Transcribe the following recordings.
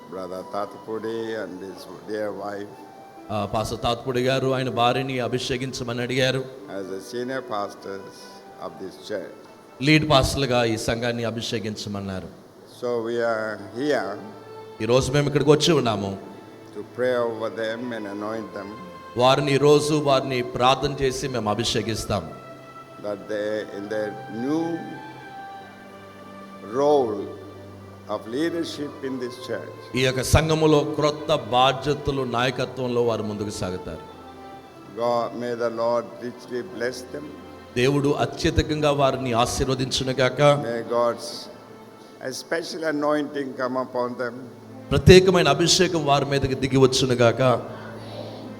Brother Tatapudi and his dear wife, pastor Tatpudi గారు ఆయన భార్యని అభిషేకించమని అడిగారు. as the senior pastors of this church. Lead పాస్టర్లుగా ఈ సంఘాన్ని అభిషేకించమన్నారు. So we are here ఈరోజు మేము ఇక్కడికి వచ్చి ఉన్నాము to pray over them and anoint them, వారిని ఈరోజు వారిని ప్రార్థన చేసి మేము అభిషేకిస్తాం. that they in their new role of leadership in this church, ఈ యొక్క సంఘములో క్రొత్త బాధ్యతలు నాయకత్వంలో వారు ముందుకు సాగుతారు. God, may the Lord richly bless them. దేవుడు అత్యధికంగా వారిని ఆశీర్వదించునుగాక. May God's a special anointing come upon them, ప్రత్యేకమైన అభిషేకం వారి మీదకి దిగి వచ్చునుగాక.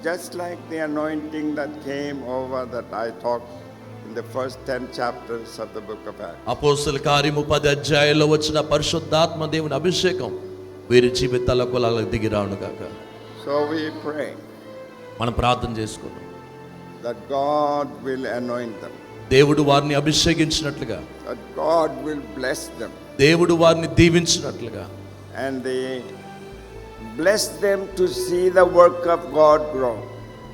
just like the anointing that came over that I talked in the first 10 chapters of the book of Acts. అపోస్తలుల కార్యము 10 అధ్యాయాల్లో వచ్చిన పరిశుద్ధాత్మ దేవుని అభిషేకం వీరి జీవితాలకు అలా దిగి రానుగాక. So we pray మనం ప్రార్థన చేసుకుందాం. that God will anoint them, దేవుడు వారిని అభిషేకించినట్లుగా, that God will bless them, దేవుడు వారిని దీవించినట్లుగా, and they bless them to see the work of God grow.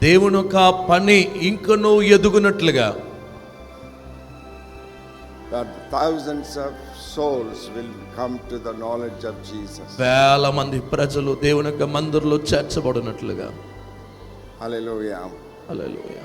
దేవుని యొక్క పని ఇంకనూ ఎదుగునట్లుగా, That thousands of souls will come to the knowledge of Jesus. వేల మంది ప్రజలు దేవుని యొక్క మందిరంలో చేర్చబడినట్లుగా. Hallelujah. హల్లెలూయా.